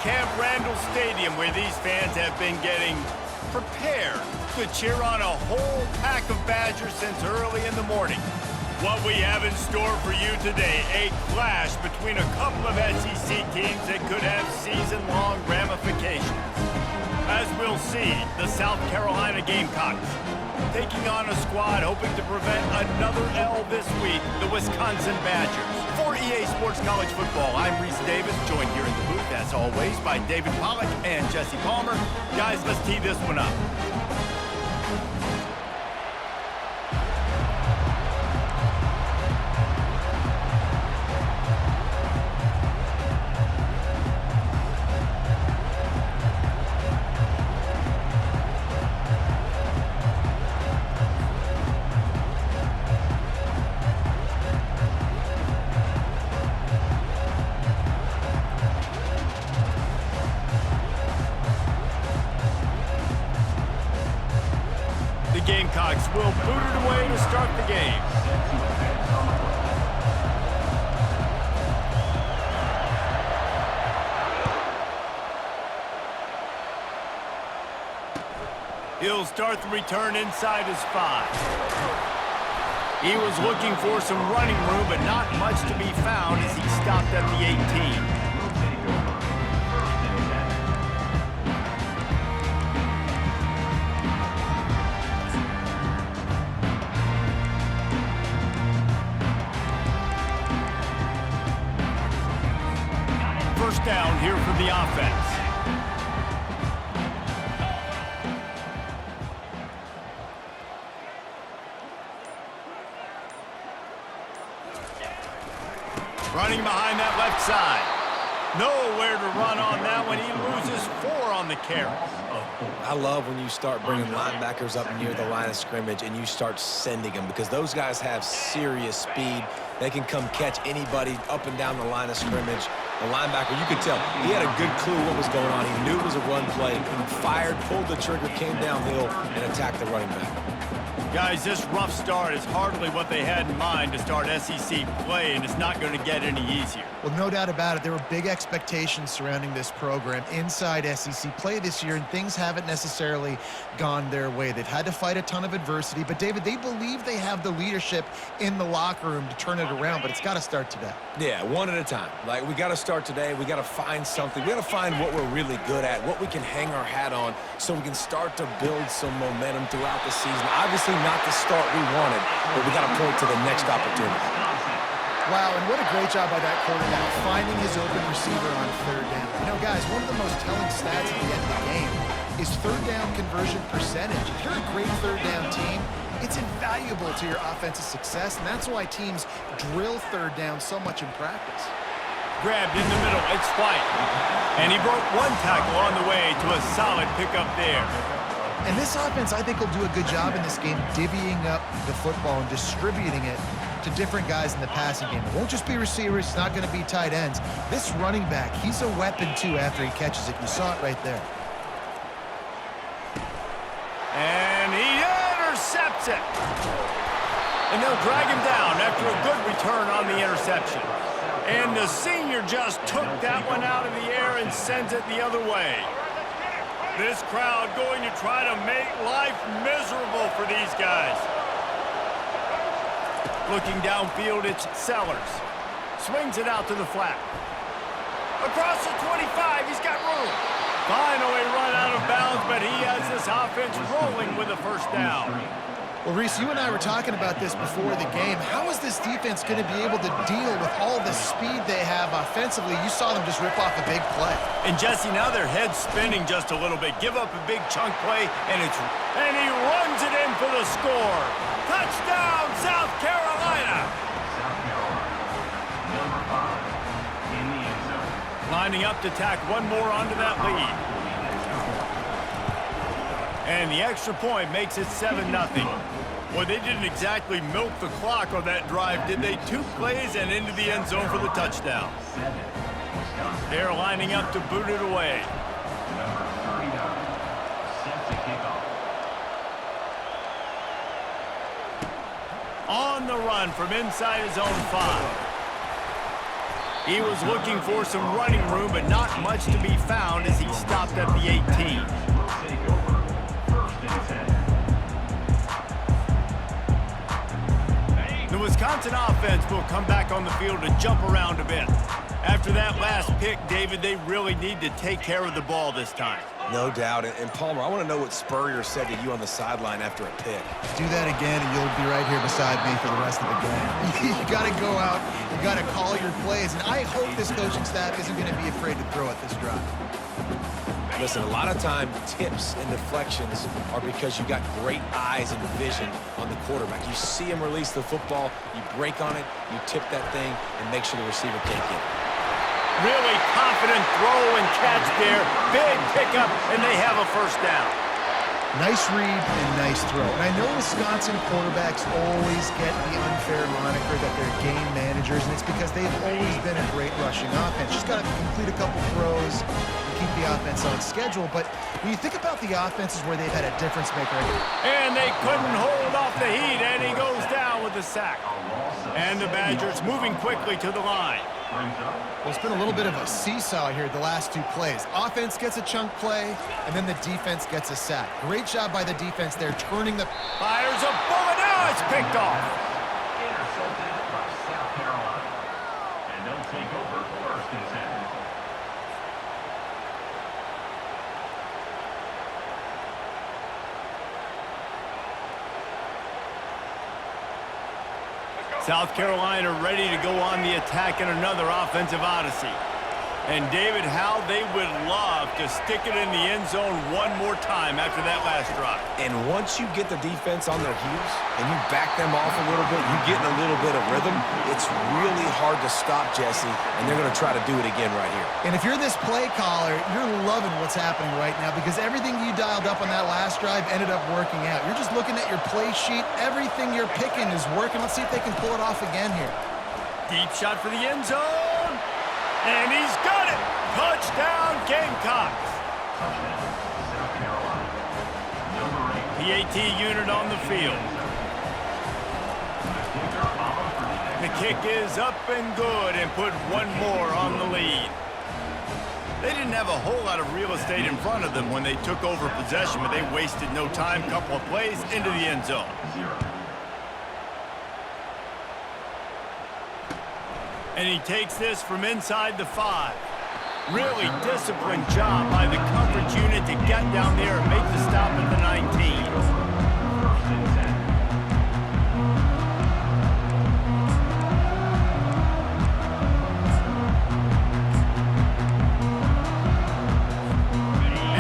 Camp Randall Stadium, where these fans have been getting prepared to cheer on a whole pack of Badgers since early in the morning. What we have in store for you today, a clash between a couple of SEC teams that could have season-long ramifications. As we'll see, the South Carolina Gamecocks taking on a squad hoping to prevent another L this week, the Wisconsin Badgers. For EA Sports College Football, I'm Reese Davis, joined here in the booth, as always, by David Pollack and Jesse Palmer. Guys, let's tee this one up. Gamecocks will boot it away to start the game. He'll start the return inside his 5. He was looking for some running room, but not much to be found as he stopped at the 18. First down here for the offense. Running behind that left side. Nowhere to run on that one. He loses 4 on the carry. I love when you start bringing linebackers up near the line of scrimmage and you start sending them, because those guys have serious speed. They can come catch anybody up and down the line of scrimmage. The linebacker, you could tell, he had a good clue what was going on. He knew it was a run play, fired, pulled the trigger, came downhill, and attacked the running back. Guys, this rough start is hardly what they had in mind to start SEC play, and it's not going to get any easier. Well, no doubt about it. There were big expectations surrounding this program inside SEC play this year, and things haven't necessarily gone their way. They've had to fight a ton of adversity, but, David, they believe they have the leadership in the locker room to turn it around, but it's got to start today. Yeah, one at a time. Like, we got to start today. We got to find something. We got to find what we're really good at, what we can hang our hat on, so we can start to build some momentum throughout the season. Obviously, not the start we wanted, but we got to point to the next opportunity. Wow, and what a great job by that quarterback, finding his open receiver on third down. You know, guys, one of the most telling stats at the end of the game is third down conversion percentage. If you're a great third down team, it's invaluable to your offensive success, and that's why teams drill third down so much in practice. Grabbed in the middle, it's White. And he broke one tackle on the way to a solid pickup there. And this offense, I think, will do a good job in this game divvying up the football and distributing it to different guys in the passing game. It won't just be receivers. It's not going to be tight ends. This running back, he's a weapon, too, after he catches it. You saw it right there. And he intercepts it. And they'll drag him down after a good return on the interception. And the senior just took that one out of the air and sends it the other way. This crowd going to try to make life miserable for these guys. Looking downfield, it's Sellers. Swings it out to the flat. Across the 25, he's got room. Finally run out of bounds, but he has this offense rolling with a first down. Well, Reese, you and I were talking about this before the game. How is this defense going to be able to deal with all the speed they have offensively? You saw them just rip off a big play. And, Jesse, now their head's spinning just a little bit. Give up a big chunk play, and he runs it in for the score. Touchdown, South Carolina! Lining up to tack one more onto that lead. And the extra point makes it 7-0. Well, they didn't exactly milk the clock on that drive, did they? 2 plays and into the end zone for the touchdown. They're lining up to boot it away. On the run from inside his own 5. He was looking for some running room, but not much to be found as he stopped at the 18. The Wisconsin offense will come back on the field to jump around a bit. After that last pick, David, they really need to take care of the ball this time. No doubt. And Palmer, I want to know what Spurrier said to you on the sideline after a pick. Do that again, and you'll be right here beside me for the rest of the game. You got to go out. You got to call your plays. And I hope this coaching staff isn't going to be afraid to throw at this drive. Listen, a lot of time, tips and deflections are because you got great eyes and vision on the quarterback. You see him release the football, you break on it, you tip that thing, and make sure the receiver can't get it. Really confident throw and catch there. Big pickup, and they have a first down. Nice read and nice throw. And I know Wisconsin quarterbacks always get the unfair moniker that they're game managers, and it's because they've always been a great rushing offense. Just got to complete a couple throws and keep the offense on schedule. But when you think about the offenses where they've had a difference maker, and they couldn't hold off the heat, and he goes down with the sack. And the Badgers moving quickly to the line. Well, it's been a little bit of a seesaw here the last two plays. Offense gets a chunk play, and then the defense gets a sack. Great job by the defense there, turning the... Fires a bullet. Now it's picked off. Intercepted by South Carolina. And they'll take over first and 10. South Carolina ready to go on the attack in another offensive odyssey. And David, how they would love to stick it in the end zone one more time after that last drive. And once you get the defense on their heels and you back them off a little bit, you get in a little bit of rhythm, it's really hard to stop, Jesse, and they're going to try to do it again right here. And if you're this play caller, you're loving what's happening right now because everything you dialed up on that last drive ended up working out. You're just looking at your play sheet. Everything you're picking is working. Let's see if they can pull it off again here. Deep shot for the end zone. And he's got it. Touchdown, Gamecocks. PAT unit on the field. The kick is up and good and put one more on the lead. They didn't have a whole lot of real estate in front of them when they took over possession, but they wasted no time. Couple of plays into the end zone. And he takes this from inside the 5. Really disciplined job by the coverage unit to get down there and make the stop at the 19.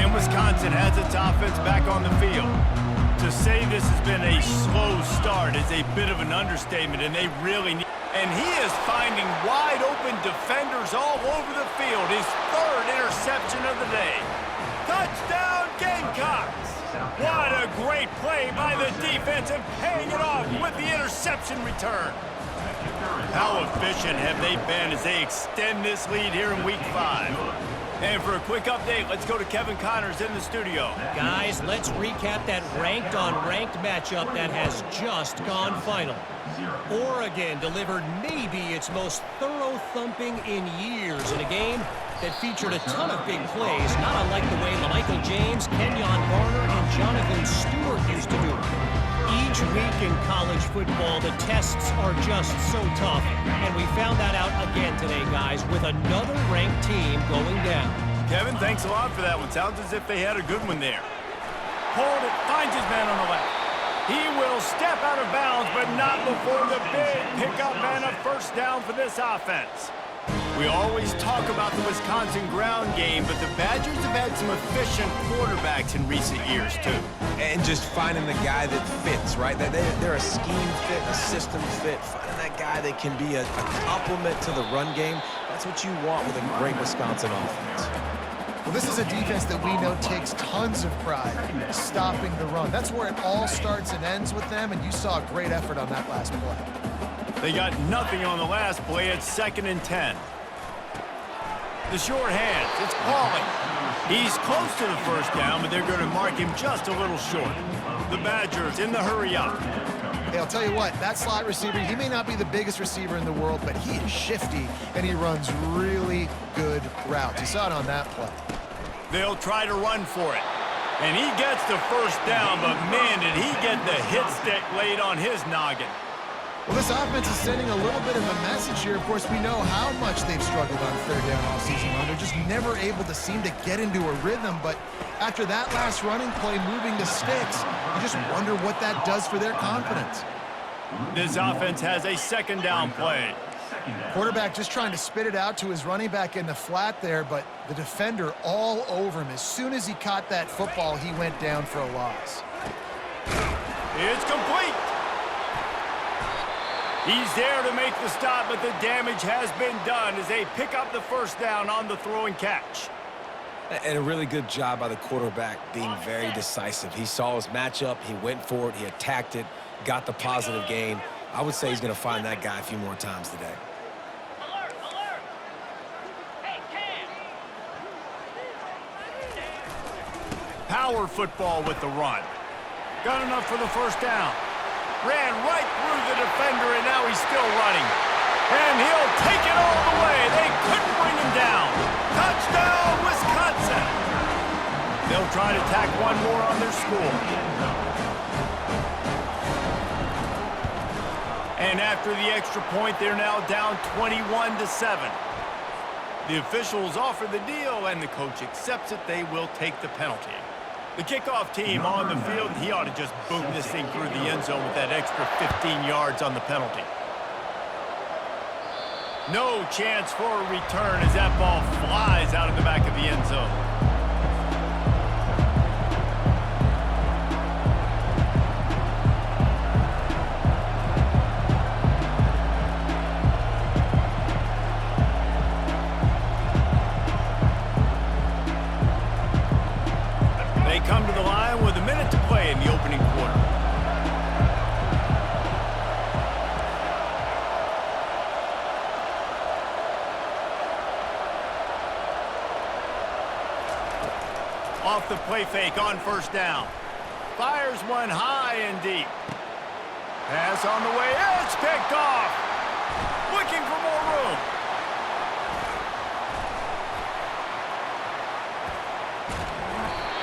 And Wisconsin has its offense back on the field. To say this has been a slow start is a bit of an understatement, and they really need... And he is finding wide-open defenders all over the field. His third interception of the day. Touchdown, Gamecocks! What a great play by the defense and paying it off with the interception return. How efficient have they been as they extend this lead here in Week 5? And for a quick update, let's go to Kevin Connors in the studio. Guys, let's recap that ranked-on-ranked matchup that has just gone final. Oregon delivered maybe its most thorough thumping in years in a game that featured a ton of big plays, not unlike the way LaMichael James, Kenyon Barner, and Jonathan Stewart used to do it. Each week in college football, the tests are just so tough, and we found that out again today, guys, with another ranked team going down. Kevin, thanks a lot for that one. Sounds as if they had a good one there. Hold it, finds his man on the left. He will step out of bounds, but not before the big pickup and a first down for this offense. We always talk about the Wisconsin ground game, but the Badgers have had some efficient quarterbacks in recent years, too. And just finding the guy that fits, right? They're a scheme fit, a system fit. Finding that guy that can be a complement to the run game. That's what you want with a great Wisconsin offense. Well, this is a defense that we know takes tons of pride in stopping the run. That's where it all starts and ends with them, and you saw a great effort on that last play. They got nothing on the last play. It's 2nd and 10. The short hands, it's Pauling. He's close to the first down, but they're going to mark him just a little short. The Badgers in the hurry up. Hey, I'll tell you what, that slot receiver, he may not be the biggest receiver in the world, but he is shifty, and he runs really good routes. You saw it on that play. They'll try to run for it. And he gets the first down, but man, did he get the hit stick laid on his noggin. Well, this offense is sending a little bit of a message here. Of course, we know how much they've struggled on third down all season long. They're just never able to seem to get into a rhythm. But after that last running play, moving the sticks, you just wonder what that does for their confidence. This offense has a second down play. Quarterback just trying to spit it out to his running back in the flat there, but the defender all over him. As soon as he caught that football, he went down for a loss. It's complete. He's there to make the stop, but the damage has been done as they pick up the first down on the throw and catch. And a really good job by the quarterback being very decisive. He saw his matchup, he went for it, he attacked it, got the positive gain. I would say he's going to find that guy a few more times today. Power football with the run. Got enough for the first down. Ran right through the defender, and now he's still running. And he'll take it all the way. They couldn't bring him down. Touchdown, Wisconsin. They'll try to tack one more on their score. And after the extra point, they're now down 21-7. The officials offer the deal, and the coach accepts it. They will take the penalty. The kickoff team on the field, he ought to just boom this thing through the end zone with that extra 15 yards on the penalty. No chance for a return as that ball flies out of the back of the end zone. Come to the line with a minute to play in the opening quarter. Off the play fake on first down. Fires one high and deep. Pass on the way. It's picked off. Looking for more room.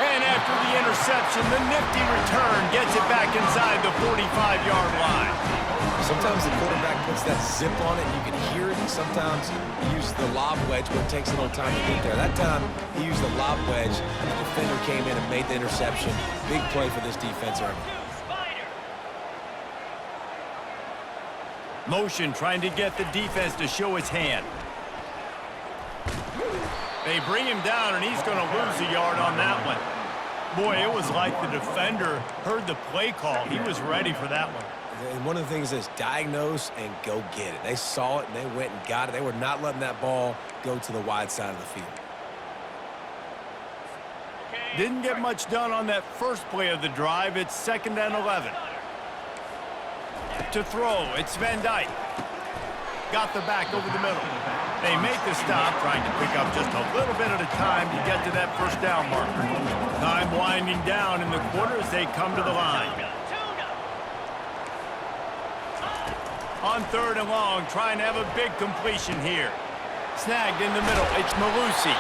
And after the interception, the nifty return gets it back inside the 45-yard line. Sometimes the quarterback puts that zip on it, and you can hear it. And sometimes he uses the lob wedge, but it takes a little time to get there. That time, he used the lob wedge, and the defender came in and made the interception. Big play for this defense early. Motion trying to get the defense to show his hand. They bring him down, and he's going to lose a yard on that one. Boy, it was like the defender heard the play call. He was ready for that one. And one of the things is diagnose and go get it. They saw it, and they went and got it. They were not letting that ball go to the wide side of the field. Didn't get much done on that first play of the drive. It's 2nd and 11. To throw, it's Van Dyke. Got the back over the middle. They make the stop, trying to pick up just a little bit at a time to get to that first down marker. Time winding down in the quarter as they come to the line. On 3rd and long, trying to have a big completion here. Snagged in the middle, it's Malusi.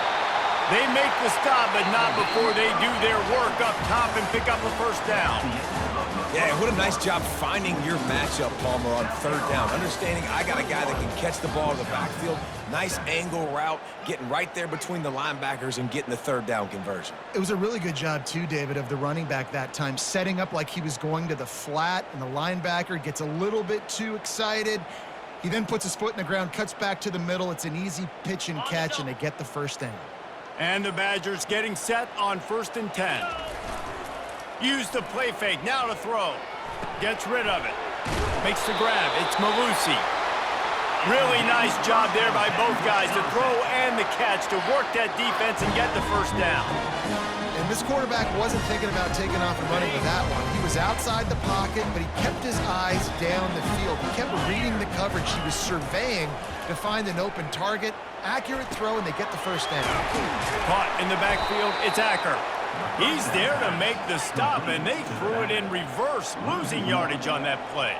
They make the stop, but not before they do their work up top and pick up a first down. Yeah, what a nice job finding your matchup, Palmer, on 3rd down. Understanding I got a guy that can catch the ball in the backfield. Nice angle route, getting right there between the linebackers and getting the 3rd down conversion. It was a really good job, too, David, of the running back that time, setting up like he was going to the flat, and the linebacker gets a little bit too excited. He then puts his foot in the ground, cuts back to the middle. It's an easy pitch and catch, and they get the first down. And the Badgers getting set on 1st and 10. Use the play fake, now to throw. Gets rid of it. Makes the grab, it's Malusi. Really nice job there by both guys, the throw and the catch to work that defense and get the first down. And this quarterback wasn't thinking about taking off and running with that one. He was outside the pocket, but he kept his eyes down the field. He kept reading the coverage. He was surveying to find an open target. Accurate throw, and they get the first down. Caught in the backfield, it's Acker. He's there to make the stop, and they threw it in reverse, losing yardage on that play.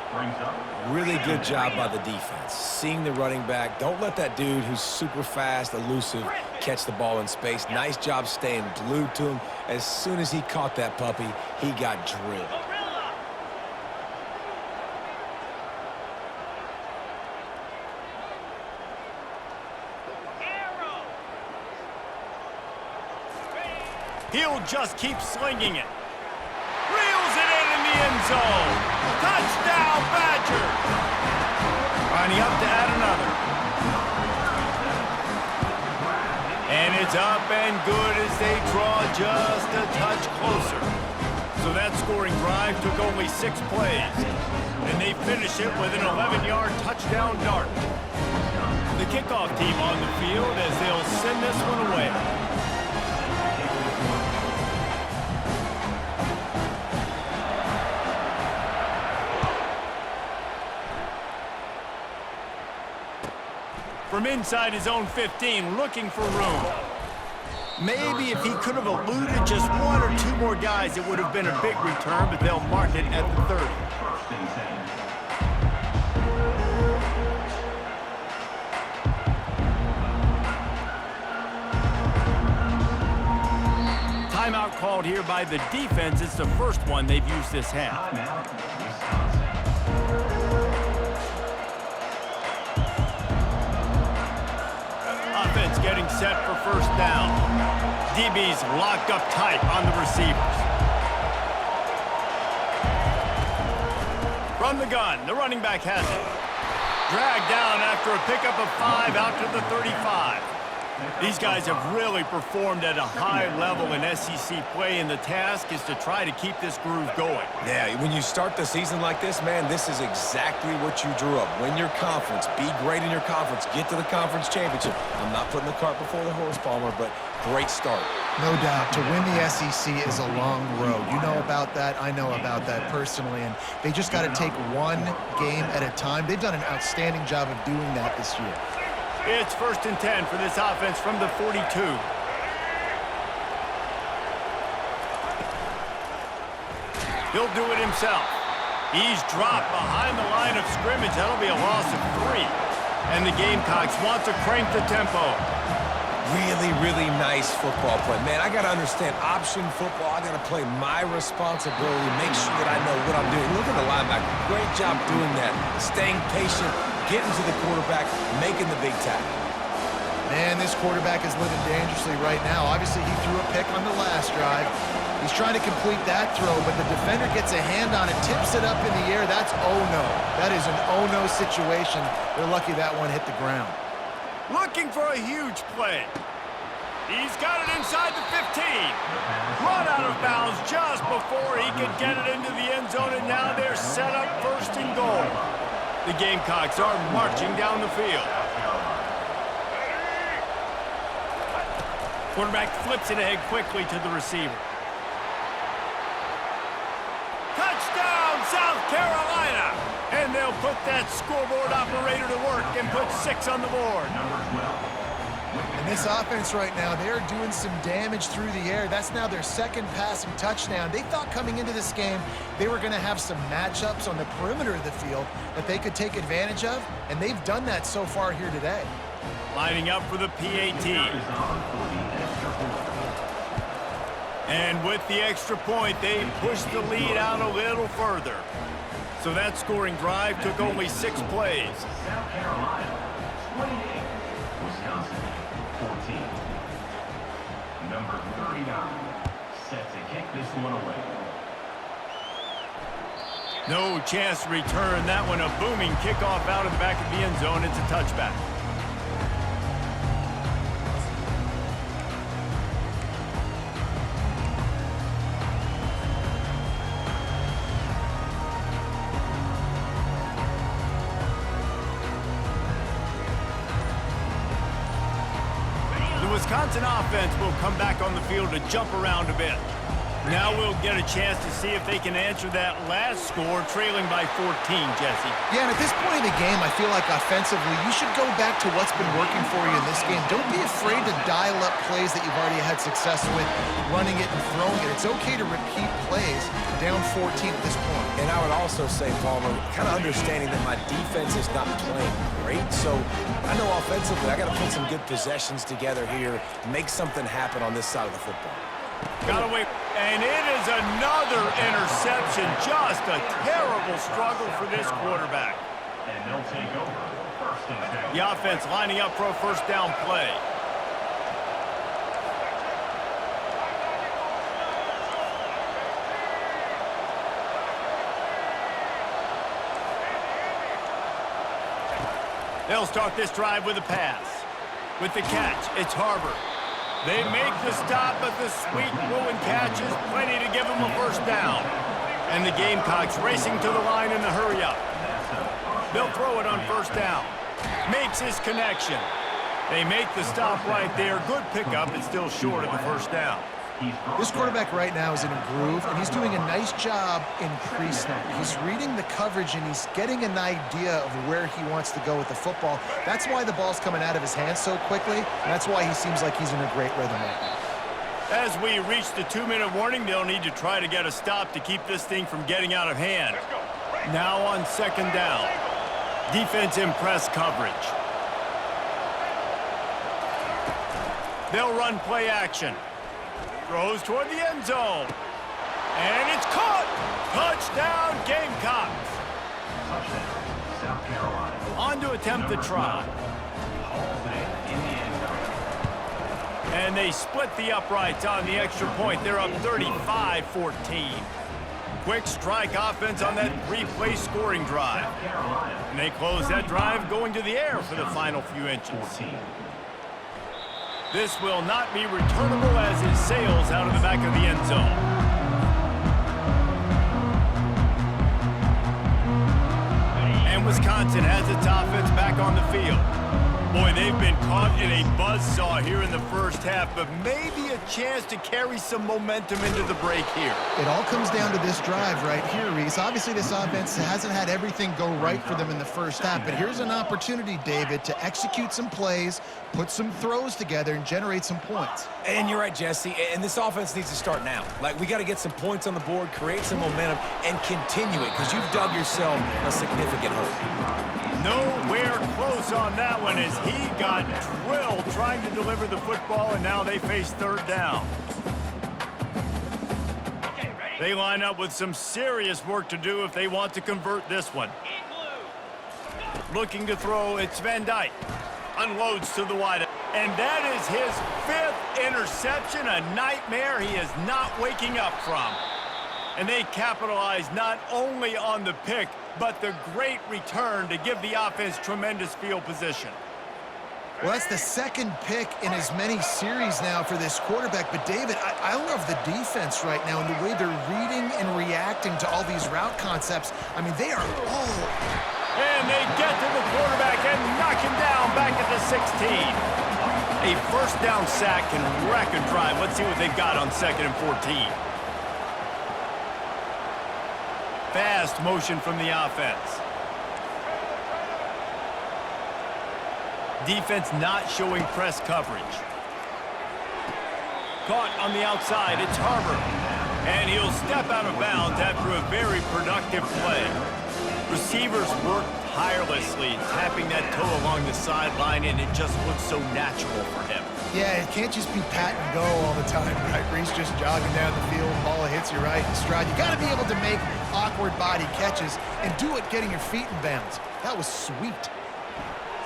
Really good job by the defense. Seeing the running back. Don't let that dude who's super fast, elusive, catch the ball in space. Nice job staying glued to him. As soon as he caught that puppy, he got drilled. He'll just keep slinging it. Reels it in the end zone. Touchdown, Badgers. Lining up to add another. And it's up and good as they draw just a touch closer. So that scoring drive took only 6 plays. And they finish it with an 11-yard touchdown dart. The kickoff team on the field as they'll send this one away. From inside his own 15, looking for room. Maybe if he could have eluded just 1 or 2 more guys, it would have been a big return, but they'll mark it at the 30. Timeout called here by the defense. It's the first one they've used this half. Offense getting set for first down. DB's locked up tight on the receivers. From the gun, the running back has it. Dragged down after a pickup of 5 out to the 35. These guys have really performed at a high level in SEC play, and the task is to try to keep this groove going. Yeah, when you start the season like this, man, this is exactly what you drew up. Win your conference. Be great in your conference. Get to the conference championship. I'm not putting the cart before the horse, Palmer, but great start. No doubt. To win the SEC is a long road. You know about that. I know about that personally. And they just got to take one game at a time. They've done an outstanding job of doing that this year. It's 1st and 10 for this offense from the 42. He'll do it himself. He's dropped behind the line of scrimmage. That'll be a loss of 3. And the Gamecocks want to crank the tempo. Really, really nice football play. Man, I got to understand option football. I got to play my responsibility, make sure that I know what I'm doing. Look at the linebacker. Great job doing that. Staying patient, getting to the quarterback, making the big tackle. Man, this quarterback is living dangerously right now. Obviously, he threw a pick on the last drive. He's trying to complete that throw, but the defender gets a hand on it, tips it up in the air. That's oh-no. That is an oh-no situation. They're lucky that one hit the ground. Looking for a huge play. He's got it inside the 15. Run out of bounds just before he could get it into the end zone, and now they're set up 1st and goal. The Gamecocks are marching down the field. Quarterback flips it ahead quickly to the receiver. Touchdown, South Carolina! And they'll put that scoreboard operator to work and put 6 on the board. And this offense right now, they're doing some damage through the air. That's now their 2nd passing touchdown. They thought coming into this game they were going to have some matchups on the perimeter of the field that they could take advantage of, and they've done that so far here today. Lining up for the PAT. And with the extra point, they pushed the lead out a little further. So that scoring drive took only 6 plays. South Carolina, 28. Wisconsin, 14. Number 39, set to kick this one away. No chance to return that one. A booming kickoff out of the back of the end zone. It's a touchback. The Wisconsin offense will come back on the field to jump around a bit. Now we'll get a chance to see if they can answer that last score, trailing by 14, Jesse. Yeah, and at this point in the game, I feel like offensively, you should go back to what's been working for you in this game. Don't be afraid to dial up plays that you've already had success with, running it and throwing it. It's okay to repeat plays down 14 at this point. And I would also say, Palmer, kind of understanding that my defense is not playing great, so I know offensively I got to put some good possessions together here, make something happen on this side of the football. Got away, and it is another interception. Just a terrible struggle for this quarterback. And they'll take over first and 10. The offense lining up for a first down play. They'll start this drive with a pass. With the catch, it's Harbor. They make the stop, but the sweet Bruin catch is plenty to give them a first down. And the Gamecocks racing to the line in the hurry-up. They'll throw it on first down. Makes his connection. They make the stop right there. Good pickup. It's still short of the first down. This quarterback right now is in a groove, and he's doing a nice job in pre-snap. He's reading the coverage, and he's getting an idea of where he wants to go with the football. That's why the ball's coming out of his hands so quickly, and that's why he seems like he's in a great rhythm right now. As we reach the 2-minute warning, they'll need to try to get a stop to keep this thing from getting out of hand. Now on second down. Defense in press coverage. They'll run play action. Throws toward the end zone. And it's caught! Touchdown, Gamecocks! Touchdown, South Carolina. On to attempt the try. Hall in the end zone. And they split the uprights on the extra point. They're up 35-14. Quick strike offense on that three-play scoring drive. And they close that drive going to the air for the final few inches. This will not be returnable as it sails out of the back of the end zone. And Wisconsin has its offense back on the field. Boy, they've been caught in a buzzsaw here in the first half, but maybe a chance to carry some momentum into the break here. It all comes down to this drive right here, Reese. Obviously, this offense hasn't had everything go right for them in the first half, but here's an opportunity, David, to execute some plays, put some throws together, and generate some points. And you're right, Jesse, and this offense needs to start now. Like, we got to get some points on the board, create some momentum, and continue it, because you've dug yourself a significant hole. Nowhere close on that one as he got drilled trying to deliver the football, and now they face third down. They line up with some serious work to do if they want to convert this one. Looking to throw, it's Van Dyke. Unloads to the wide. And that is his 5th interception, a nightmare he is not waking up from. And they capitalize not only on the pick, but the great return to give the offense tremendous field position. Well, that's the second pick in as many series now for this quarterback. But, David, I love the defense right now and the way they're reading and reacting to all these route concepts. I mean, they are all... And they get to the quarterback and knock him down back at the 16. A first down sack can wreck a drive. Let's see what they've got on 2nd and 14. Fast motion from the offense. Defense not showing press coverage. Caught on the outside, it's Harbor. And he'll step out of bounds after a very productive play. Receivers work tirelessly, tapping that toe along the sideline, and it just looks so natural for him. Yeah, it can't just be pat and go all the time, right? Reese just jogging down the field, ball hits you right in stride. You got to be able to make awkward body catches and do it getting your feet in bounds. That was sweet.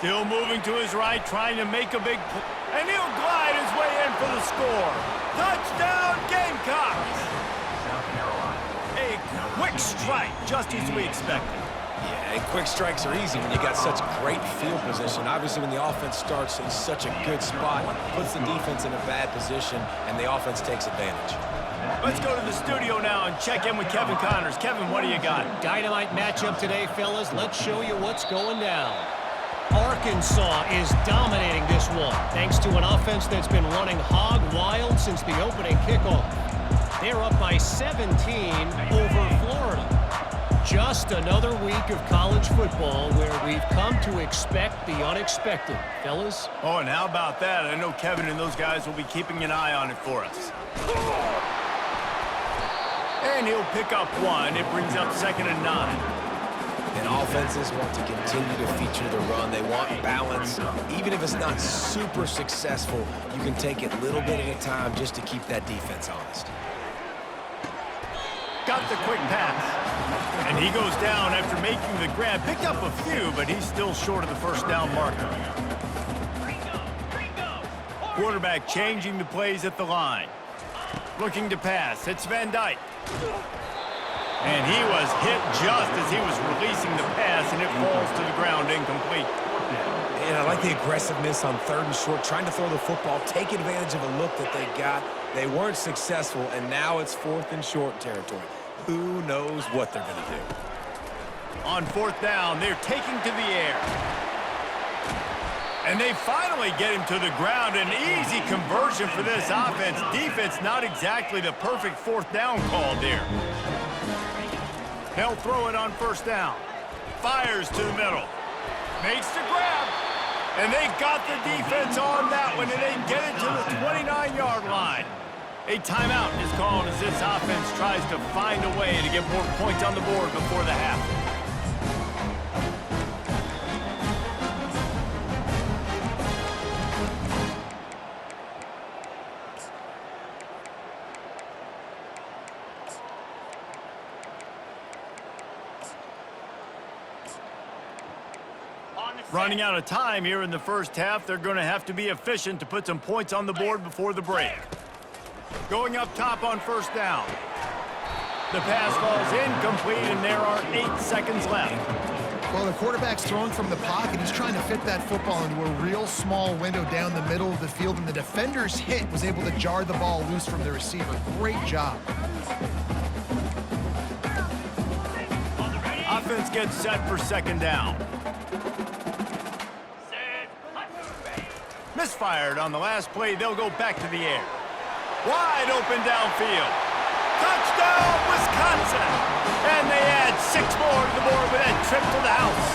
Still moving to his right, trying to make a big play. And he'll glide his way in for the score. Touchdown, Gamecocks! A quick strike, just as we expected. Yeah, and quick strikes are easy when you got such great field position. Obviously, when the offense starts in such a good spot, puts the defense in a bad position, and the offense takes advantage. Let's go to the studio now and check in with Kevin Connors. Kevin, what do you got? Dynamite matchup today, fellas. Let's show you what's going down. Arkansas is dominating this one, thanks to an offense that's been running hog wild since the opening kickoff. They're up by 17 over Florida. Just another week of college football where we've come to expect the unexpected. Fellas? Oh, and how about that? I know Kevin and those guys will be keeping an eye on it for us. And he'll pick up one. It brings up 2nd and 9. And offenses want to continue to feature the run. They want balance. Even if it's not super successful, you can take it little bit at a time just to keep that defense honest. Got the quick pass. And he goes down after making the grab. Picked up a few, but he's still short of the first down marker. Quarterback changing the plays at the line. Looking to pass. It's Van Dyke. And he was hit just as he was releasing the pass, and it falls to the ground incomplete. And I like the aggressiveness on 3rd and short, trying to throw the football, take advantage of a look that they got. They weren't successful, and now it's 4th and short territory. Who knows what they're going to do? On 4th down, they're taking to the air. And they finally get him to the ground. An easy conversion for this offense. Defense, not exactly the perfect 4th down call there. They'll throw it on 1st down. Fires to the middle. Makes the grab. And they got the defense on that one, and they get it to the 29-yard line. A timeout is called as this offense tries to find a way to get more points on the board before the half. Running out of time here in the first half, they're going to have to be efficient to put some points on the board before the break. Going up top on 1st down. The pass falls incomplete, and there are 8 seconds left. Well, the quarterback's throwing from the pocket. He's trying to fit that football into a real small window down the middle of the field, and the defender's hit was able to jar the ball loose from the receiver. Great job. Offense gets set for 2nd down. Misfired on the last play. They'll go back to the air. Wide open downfield. Touchdown, Wisconsin! And they add 6 more to the board with that trip to the house.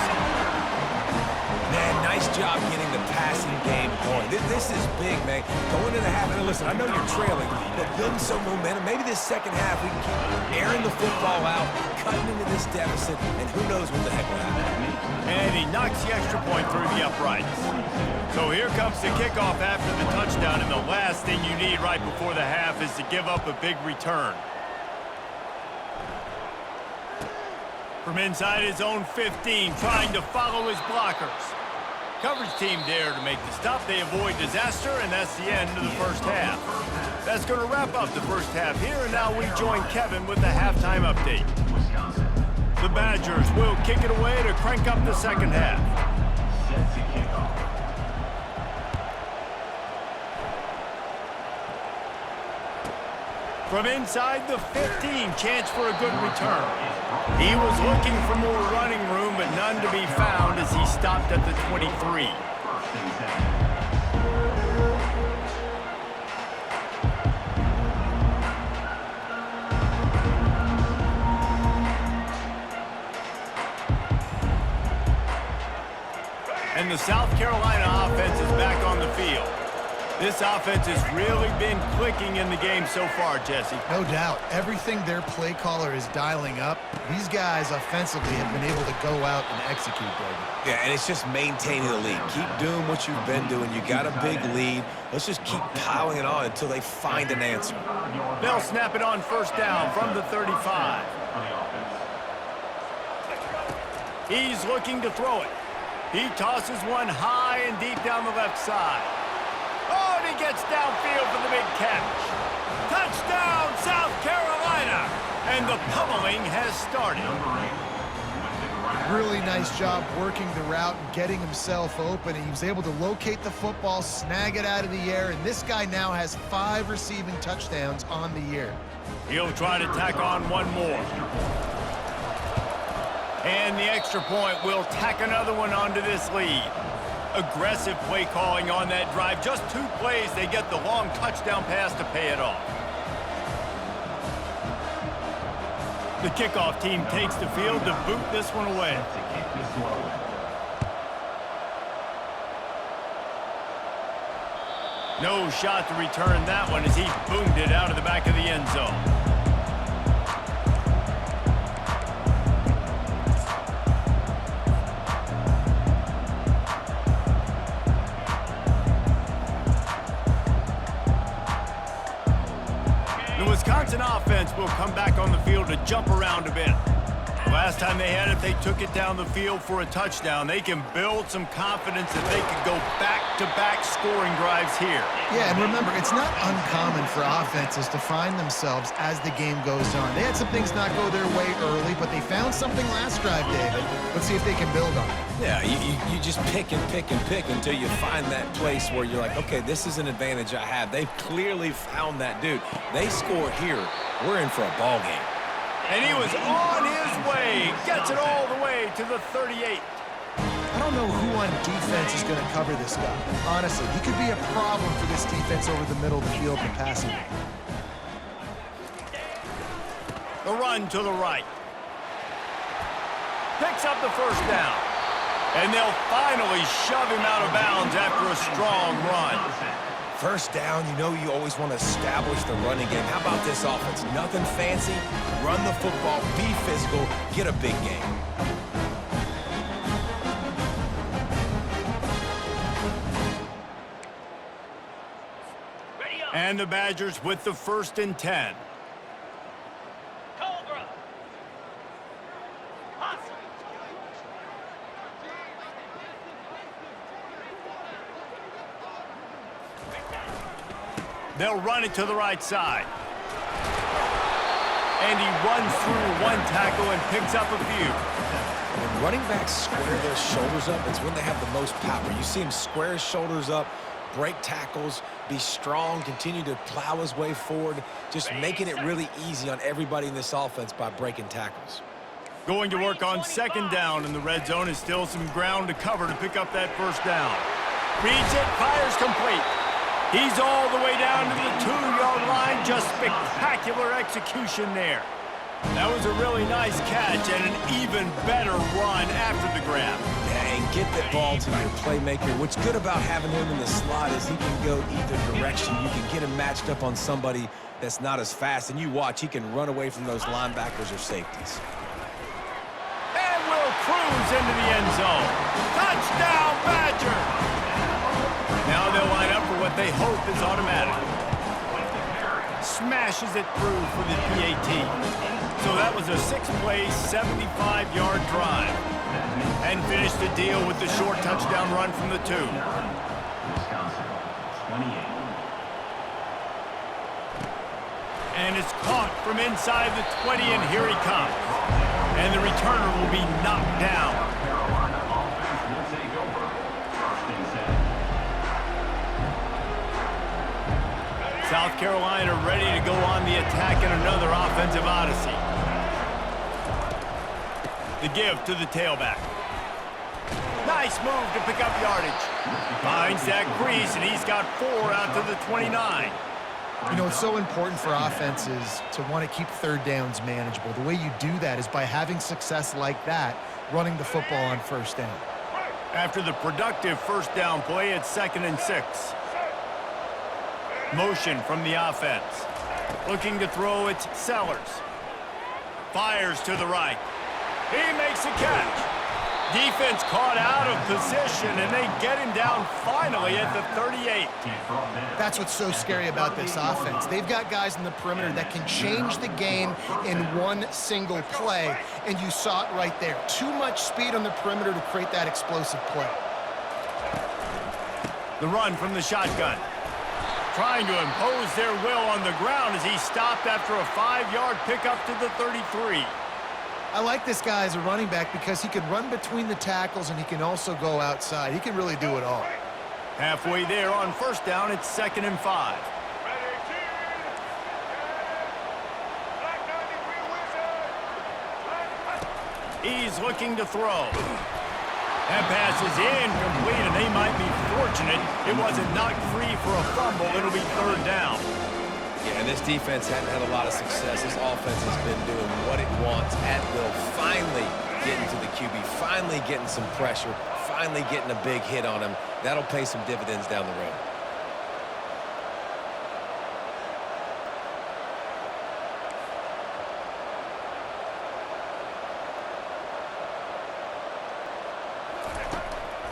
Man, nice job getting the passing game going. This is big, man. Going into the half, and listen, I know you're trailing, but building some momentum. Maybe this second half we can keep airing the football out, cutting into this deficit, and who knows what the heck will happen. And he knocks the extra point through the uprights. So here comes the kickoff after the touchdown, and the last thing you need right before the half is to give up a big return. From inside his own 15, trying to follow his blockers. Coverage team there to make the stop. They avoid disaster, and that's the end of the first half. That's going to wrap up the first half here, and now we join Kevin with the halftime update. The Badgers will kick it away to crank up the second half. Set to kick off. From inside the 15, chance for a good return. He was looking for more running room, but none to be found as he stopped at the 23. 1st and 10. And the South Carolina offense is back on the field. This offense has really been clicking in the game so far, Jesse. No doubt. Everything their play caller is dialing up, these guys offensively have been able to go out and execute, baby. Yeah, and it's just maintaining the lead. Keep doing what you've been doing. You got a big lead. Let's just keep piling it on until they find an answer. They'll snap it on 1st down from the 35. He's looking to throw it. He tosses one high and deep down the left side. Oh, and he gets downfield for the big catch. Touchdown, South Carolina! And the pummeling has started. Really nice job working the route and getting himself open. He was able to locate the football, snag it out of the air, and this guy now has 5 receiving touchdowns on the year. He'll try to tack on one more. And the extra point will tack another one onto this lead. Aggressive play calling on that drive. Just 2 plays, they get the long touchdown pass to pay it off. The kickoff team takes the field to boot this one away. To kick this one away. No shot to return that one as he boomed it out of the back of the end zone. The Wisconsin offense will come back on the field to jump around a bit. Last time they had it, they took it down the field for a touchdown. They can build some confidence that they could go back-to-back scoring drives here. Yeah, and remember, it's not uncommon for offenses to find themselves as the game goes on. They had some things not go their way early, but they found something last drive, David. Let's see if they can build on it. Yeah, you just pick and pick and pick until you find that place where you're like, okay, this is an advantage I have. They've clearly found that, dude. They score here, we're in for a ball game. And he was on his way. Gets it all the way to the 38. I don't know who on defense is going to cover this guy. Honestly, he could be a problem for this defense over the middle of the field in the passing game. The run to the right. Picks up the first down. And they'll finally shove him out of bounds after a strong run. First down, you know you always want to establish the running game. How about this offense? Nothing fancy. Run the football, be physical, get a big game. And the Badgers with the 1st and 10. Cobra. Hustle. They'll run it to the right side. And he runs through one tackle and picks up a few. When running backs square their shoulders up, it's when they have the most power. You see him square his shoulders up, break tackles, be strong, continue to plow his way forward, just making it really easy on everybody in this offense by breaking tackles. Going to work on 2nd down, and the red zone is still some ground to cover to pick up that 1st down. Reads it, fires complete. He's all the way down to the 2-yard line. Just spectacular execution there. That was a really nice catch and an even better run after the grab. Yeah, and get that ball to your playmaker. What's good about having him in the slot is he can go either direction. You can get him matched up on somebody that's not as fast, and you watch, he can run away from those linebackers or safeties. And will cruise into the end zone. Touchdown, Badger! Now they'll line up for what they hope is automatic. Smashes it through for the PAT. So that was a 6-play, 75-yard drive. And finished the deal with the short touchdown run from the 2. Wisconsin, 28. And it's caught from inside the 20, and here he comes. And the returner will be knocked down. Carolina offense will take over. 1st and 10. South Carolina ready to go on the attack in another offensive odyssey. The give to the tailback. Nice move to pick up yardage. Finds that crease, and he's got 4 out to the 29. You know, it's so important for offenses to want to keep 3rd downs manageable. The way you do that is by having success like that, running the football on 1st down. After the productive 1st down play, it's 2nd and 6. Motion from the offense. Looking to throw, it's Sellers. Fires to the right. He makes a catch. Defense caught out of position, and they get him down finally at the 38. That's what's so scary about this offense. They've got guys in the perimeter that can change the game in one single play, and you saw it right there. Too much speed on the perimeter to create that explosive play. The run from the shotgun. Trying to impose their will on the ground as he stopped after a 5-yard pickup to the 33. I like this guy as a running back because he can run between the tackles and he can also go outside. He can really do it all. Halfway there on 1st down, it's 2nd and 5. He's looking to throw. That pass is incomplete, and they might be fortunate it wasn't knocked free for a fumble. It'll be 3rd down. Yeah, this defense hadn't had a lot of success. This offense has been doing what it wants at will, finally getting to the QB, finally getting some pressure, finally getting a big hit on him. That'll pay some dividends down the road.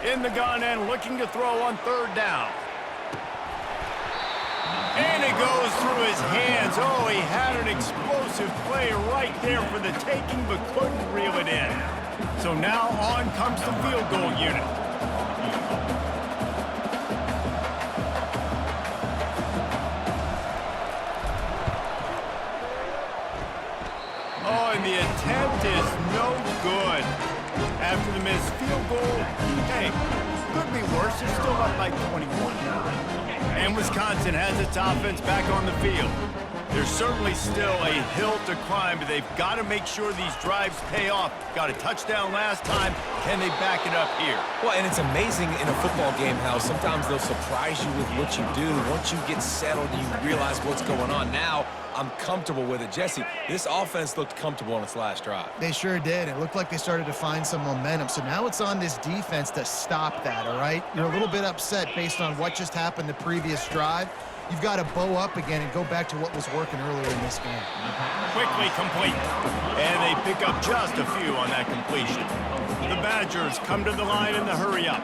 In the gun and looking to throw on third down. And it goes through his hands. Oh, he had an explosive play right there for the taking, but couldn't reel it in. So now on comes the field goal unit. Oh, and the attempt is no good. After the missed field goal, hey, could be worse. They're still up by 21. And Wisconsin has its offense back on the field. There's certainly still a hill to climb, but they've got to make sure these drives pay off. Got a touchdown last time. Can they back it up here? Well, and it's amazing in a football game how sometimes they'll surprise you with what you do. Once you get settled, you realize what's going on. Now, I'm comfortable with it. Jesse, this offense looked comfortable on its last drive. They sure did. It looked like they started to find some momentum. So now it's on this defense to stop that, all right? You're a little bit upset based on what just happened the previous drive. You've got to bow up again and go back to what was working earlier in this game. Quickly complete. And they pick up just a few on that completion. The Badgers come to the line in the hurry-up.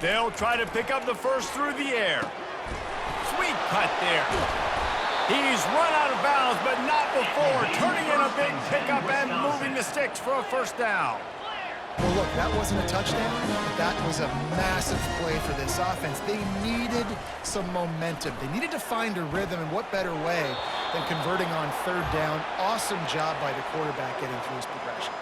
They'll try to pick up the first through the air. Sweet cut there. He's run out of bounds, but not before. Turning in a big pickup and moving the sticks for a first down. Well, look, that wasn't a touchdown, but that was a massive play for this offense. They needed some momentum. They needed to find a rhythm, and what better way than converting on third down. Awesome job by the quarterback getting through his progression.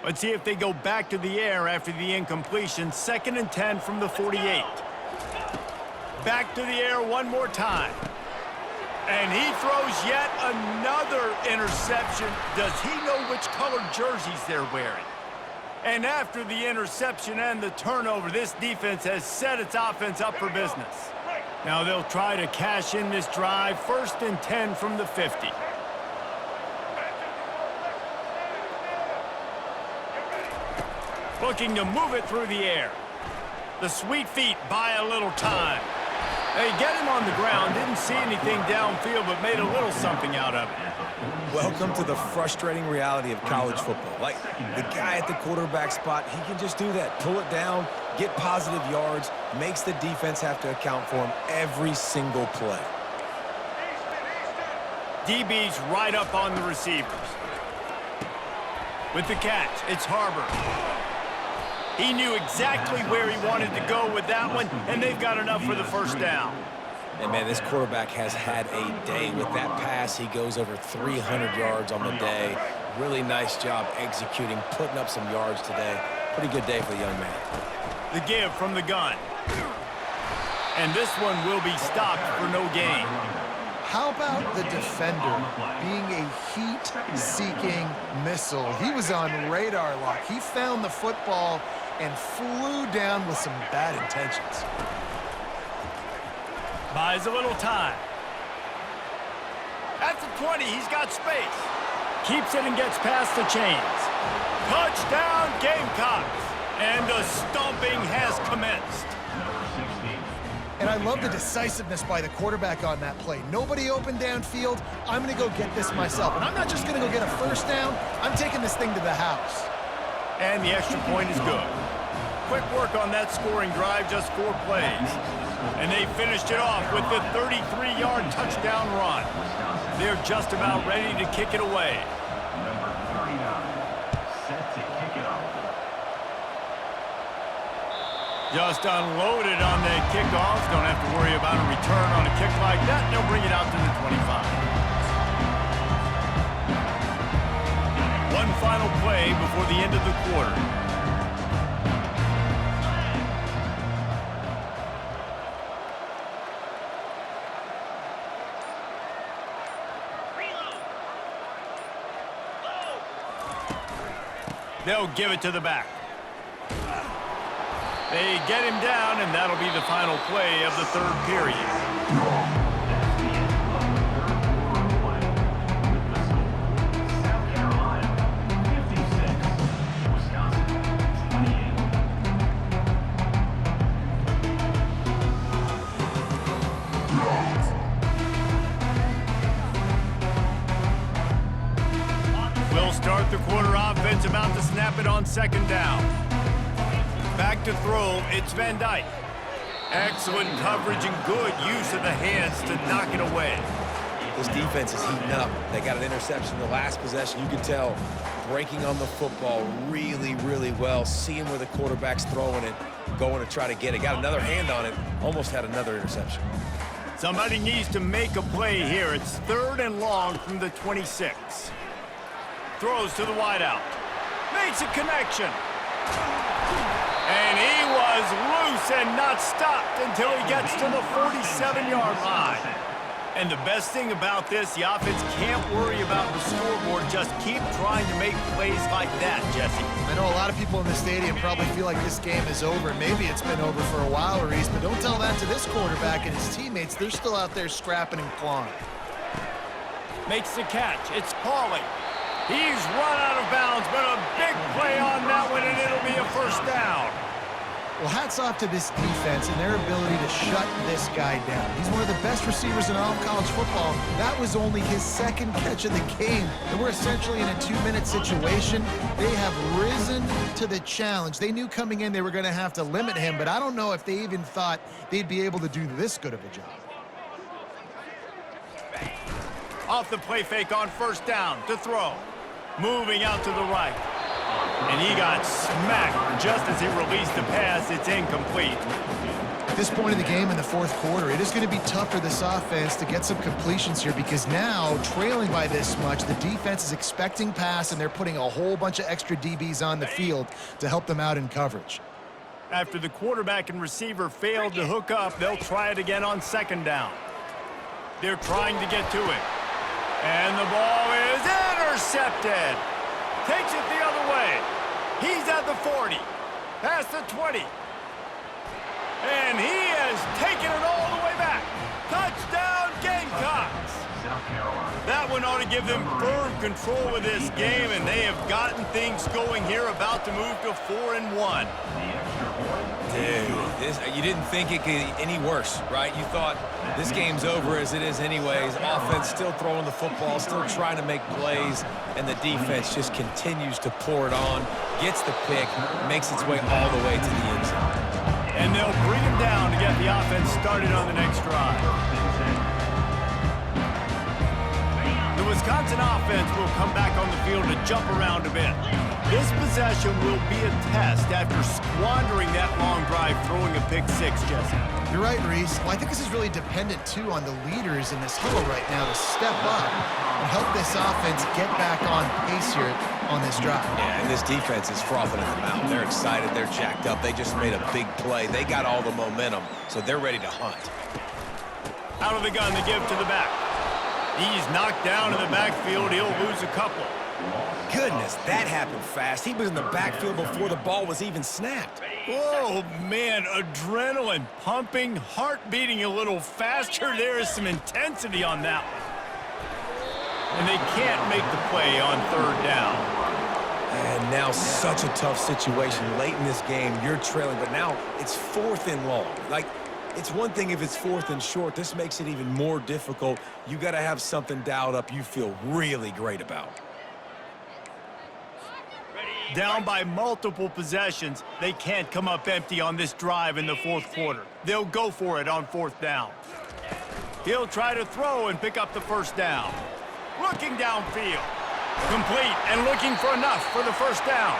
Let's see if they go back to the air after the incompletion. 2nd and 10 from the 48. Back to the air one more time. And he throws yet another interception. Does he know which colored jerseys they're wearing? And after the interception and the turnover, this defense has set its offense up for business. Now they'll try to cash in this drive. 1st and 10 from the 50. Looking to move it through the air. The sweet feet buy a little time. They get him on the ground, didn't see anything downfield, but made a little something out of it. Welcome to the frustrating reality of college football. Like, the guy at the quarterback spot, he can just do that. Pull it down, get positive yards, makes the defense have to account for him every single play. DB's right up on the receivers. With the catch, it's Harbor. He knew exactly where he wanted to go with that one, and they've got enough for the first down. And, man, this quarterback has had a day with that pass. He goes over 300 yards on the day. Really nice job executing, putting up some yards today. Pretty good day for the young man. The give from the gun. And this one will be stopped for no gain. How about the defender being a heat-seeking missile? He was on radar lock. He found the football and flew down with some bad intentions. Buys a little time. At the 20, he's got space. Keeps it and gets past the chains. Touchdown, Gamecocks. And the stomping has commenced. And I love the decisiveness by the quarterback on that play. Nobody open downfield. I'm going to go get this myself. And I'm not just going to go get a first down. I'm taking this thing to the house. And the extra point is good. Quick work on that scoring drive, just 4 plays. And they finished it off with the 33-yard touchdown run. They're just about ready to kick it away. Number 39, set to kick it off. Just unloaded on the kickoff. Don't have to worry about a return on a kick like that. They'll bring it out to the 25. One final play before the end of the quarter. They'll give it to the back. They get him down, and that'll be the final play of the third period. South Carolina 56, Wisconsin 28. We'll start the quarter offense, about to snap it on second down. Back to throw, it's Van Dyke. Excellent coverage and good use of the hands to knock it away. This defense is heating up. They got an interception the last possession. You can tell breaking on the football really, really well. Seeing where the quarterback's throwing it, going to try to get it. Got another hand on it, almost had another interception. Somebody needs to make a play here. It's 3rd and long from the 26. Throws to the wideout. Makes a connection. And he was loose and not stopped until he gets to the 47-yard line. And the best thing about this, the offense can't worry about the scoreboard. Just keep trying to make plays like that, Jesse. I know a lot of people in the stadium probably feel like this game is over. Maybe it's been over for a while, Reese, but don't tell that to this quarterback and his teammates. They're still out there scrapping and clawing. Makes the catch. It's Pauly. He's run out of bounds, but a big play on that one, and it'll be a first down. Well, hats off to this defense and their ability to shut this guy down. He's one of the best receivers in all of college football. That was only his second catch of the game, and we're essentially in a 2-minute situation. They have risen to the challenge. They knew coming in they were going to have to limit him, but I don't know if they even thought they'd be able to do this good of a job. Off the play fake on first down to throw. Moving out to the right. And he got smacked just as he released the pass. It's incomplete. At this point in the game in the fourth quarter, it is going to be tough for this offense to get some completions here because now, trailing by this much, the defense is expecting pass, and they're putting a whole bunch of extra DBs on the field to help them out in coverage. After the quarterback and receiver failed to hook up, they'll try it again on second down. They're trying to get to it. And the ball is intercepted. Takes it the other way. He's at the 40. Past the 20. And he has taken it all the way back. Touchdown, Gamecocks. South Carolina. That one ought to give them firm control of this game, and they have gotten things going here, about to move to 4-1. Dude, you didn't think it could get any worse, right? You thought this game's over as it is anyways. Offense still throwing the football, still trying to make plays, and the defense just continues to pour it on, gets the pick, makes its way all the way to the end zone. And they'll bring him down to get the offense started on the next drive. The Wisconsin offense will come back on the field to jump around a bit. This possession will be a test after squandering that long drive, throwing a pick six, Jesse. You're right, Reese. Well, I think this is really dependent, too, on the leaders in this huddle right now to step up and help this offense get back on pace here on this drive. Yeah, and this defense is frothing at the mouth. They're excited. They're jacked up. They just made a big play. They got all the momentum, so they're ready to hunt. Out of the gun to give to the back. He's knocked down in the backfield. He'll lose a couple. Goodness, that happened fast. He was in the backfield before the ball was even snapped. Oh, man, adrenaline pumping, heart beating a little faster. There is some intensity on that one. And they can't make the play on third down. And now such a tough situation late in this game. You're trailing, but now it's 4th and long. Like, it's one thing if it's 4th and short. This makes it even more difficult. You got to have something dialed up you feel really great about. Down by multiple possessions, they can't come up empty on this drive in the fourth quarter. They'll go for it on 4th down. He'll try to throw and pick up the first down. Looking downfield. Complete and looking for enough for the first down.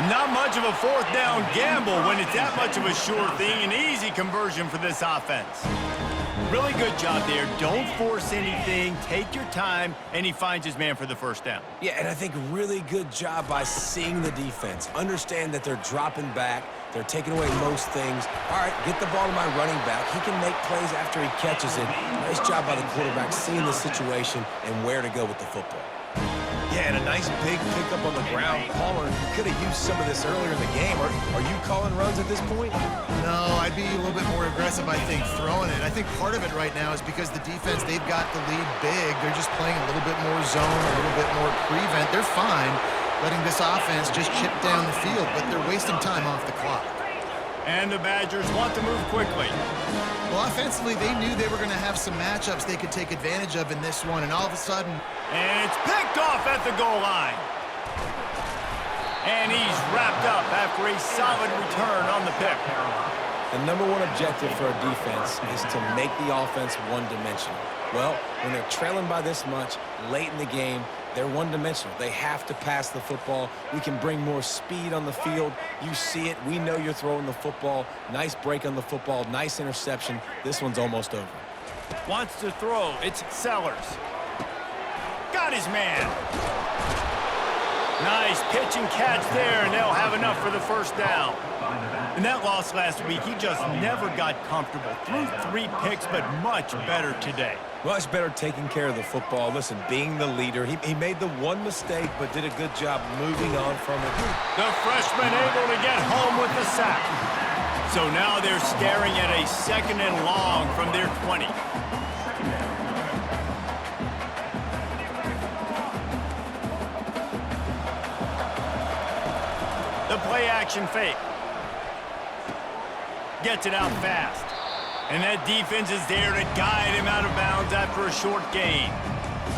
Not much of a 4th down gamble when it's that much of a sure thing. An easy conversion for this offense. Really good job there. Don't force anything. Take your time, and he finds his man for the first down. Yeah, and I think really good job by seeing the defense. Understand that they're dropping back. They're taking away most things. All right, get the ball to my running back. He can make plays after he catches it. Nice job by the quarterback seeing the situation and where to go with the football. Yeah, and a nice big pickup on the ground. Palmer could have used some of this earlier in the game. Are you calling runs at this point? No, I'd be a little bit more aggressive, I think, throwing it. I think part of it right now is because the defense, they've got the lead big. They're just playing a little bit more zone, a little bit more prevent. They're fine letting this offense just chip down the field, but they're wasting time off the clock. And the Badgers want to move quickly. Well, offensively, they knew they were going to have some matchups they could take advantage of in this one, and all of a sudden... And it's picked off at the goal line. And he's wrapped up after a solid return on the pick. The number one objective for a defense is to make the offense one-dimensional. Well, when they're trailing by this much late in the game, they're one-dimensional. They have to pass the football. We can bring more speed on the field. You see it. We know you're throwing the football. Nice break on the football. Nice interception. This one's almost over. Wants to throw. It's Sellers. Got his man. Nice pitch and catch there, and they'll have enough for the first down. In that loss last week, he just never got comfortable. Threw 3 picks, but much better today. Much better taking care of the football. Listen, being the leader, he made the one mistake, but did a good job moving on from it. The freshman able to get home with the sack. So now they're staring at a 2nd and long from their 20. The play action fake. Gets it out fast. And that defense is there to guide him out of bounds after a short gain.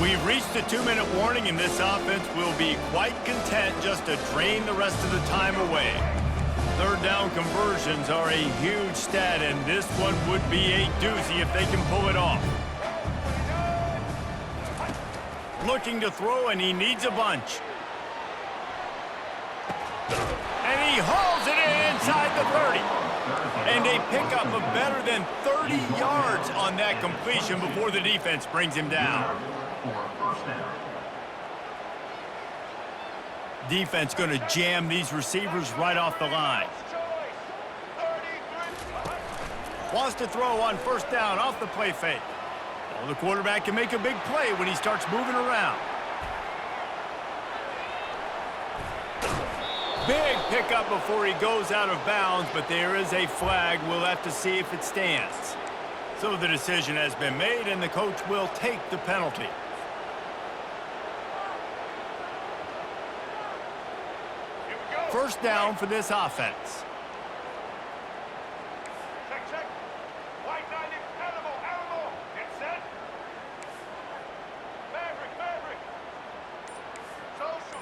We've reached the 2-minute warning, and this offense will be quite content just to drain the rest of the time away. Third down conversions are a huge stat, and this one would be a doozy if they can pull it off. Looking to throw, and he needs a bunch. And he hauls it in inside the 30. And a pickup of better than 30 yards on that completion before the defense brings him down. Defense going to jam these receivers right off the line. Wants to throw on first down off the play fake. Well, the quarterback can make a big play when he starts moving around. Big pickup before he goes out of bounds, but there is a flag. We'll have to see if it stands. So the decision has been made, and the coach will take the penalty. First down for this offense. Check. White 90, animal. Get set. Maverick. Social.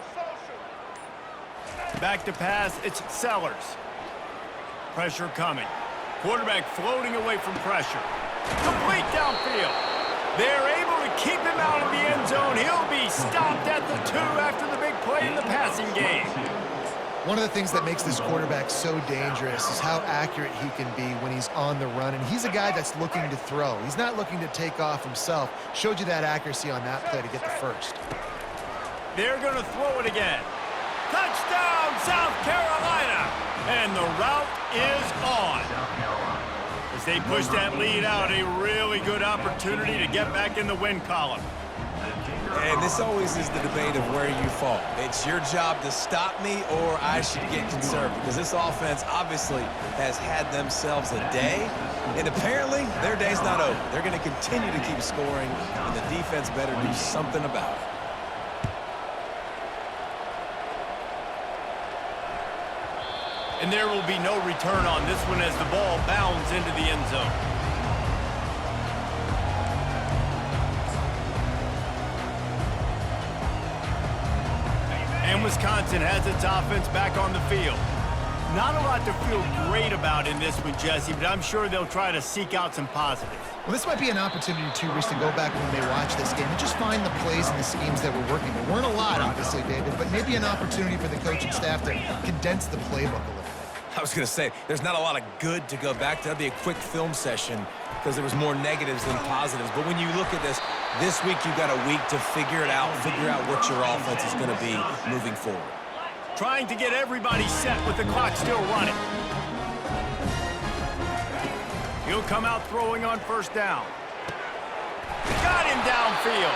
Back to pass, it's Sellers. Pressure coming. Quarterback floating away from pressure. Complete downfield. They're able to keep him out of the end zone. He'll be stopped at the 2 after the big play in the passing game. One of the things that makes this quarterback so dangerous is how accurate he can be when he's on the run. And he's a guy that's looking to throw. He's not looking to take off himself. Showed you that accuracy on that play to get the first. They're going to throw it again. Touchdown, South Carolina! And the route is on. As they push that lead out, a really good opportunity to get back in the win column. And this always is the debate of where you fall. It's your job to stop me, or I should get conservative. Because this offense obviously has had themselves a day, and apparently their day's not over. They're going to continue to keep scoring, and the defense better do something about it. And there will be no return on this one as the ball bounds into the end zone. And Wisconsin has its offense back on the field. Not a lot to feel great about in this one, Jesse, but I'm sure they'll try to seek out some positives. Well, this might be an opportunity, too, Reese, to go back when they watch this game and just find the plays and the schemes that were working. There weren't a lot, obviously, David, but maybe an opportunity for the coaching staff to condense the playbook a little bit. I was going to say, there's not a lot of good to go back to. That'd be a quick film session because there was more negatives than positives. But when you look at this week you've got a week to figure it out, figure out what your offense is going to be moving forward. Trying to get everybody set with the clock still running. He'll come out throwing on first down. Got him downfield.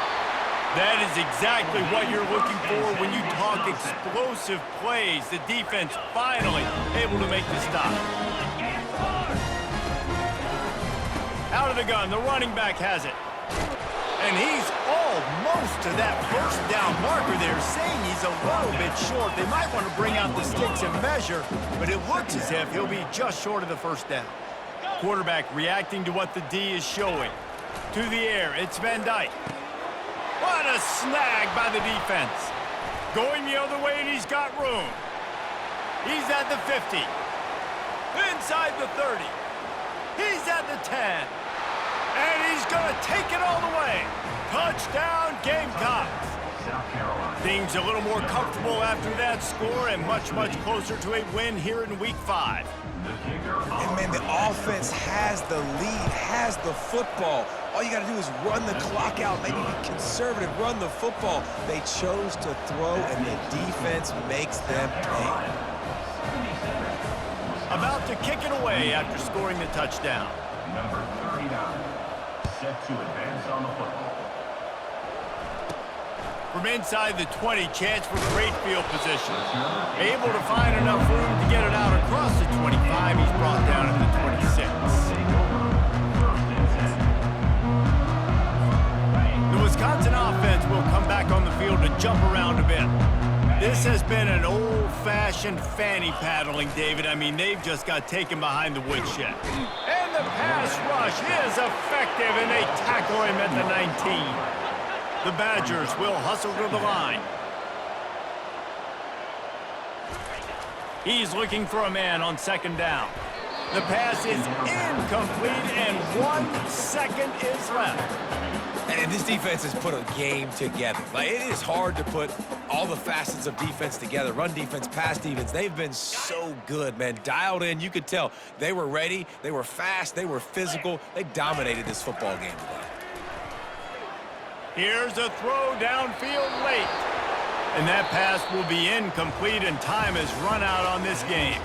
That is exactly what you're looking for when you talk explosive plays. The defense finally able to make the stop. Out of the gun, the running back has it. And he's almost to that first down marker there, saying he's a little bit short. They might want to bring out the sticks and measure, but it looks as if he'll be just short of the first down. Quarterback reacting to what the D is showing. To the air, it's Van Dyke. What a snag by the defense. Going the other way, and he's got room. He's at the 50. Inside the 30. He's at the 10. And he's going to take it all the way. Touchdown, Gamecocks. South Carolina. Things a little more comfortable after that score and much, much closer to a win here in Week 5. The kicker And, man, the offense has the lead, has the football. All you got to do is run the clock out, maybe be conservative, run the football. They chose to throw, and the defense makes them pay. About to kick it away after scoring the touchdown. number 39, set to advance on the football. From inside the 20, chance for great field position. Able to find enough room to get it out across the 25. He's brought down at the 26. The Wisconsin offense will come back on the field to jump around a bit. This has been an old-fashioned fanny paddling, David. I mean, they've just got taken behind the woodshed. And the pass rush is effective, and they tackle him at the 19. The Badgers will hustle to the line. He's looking for a man on second down. The pass is incomplete, and 1 second is left. And this defense has put a game together. Like, it is hard to put all the facets of defense together. Run defense, pass defense. They've been so good, man. Dialed in. You could tell they were ready. They were fast. They were physical. They dominated this football game today. Here's a throw downfield late. And that pass will be incomplete, and time has run out on this game.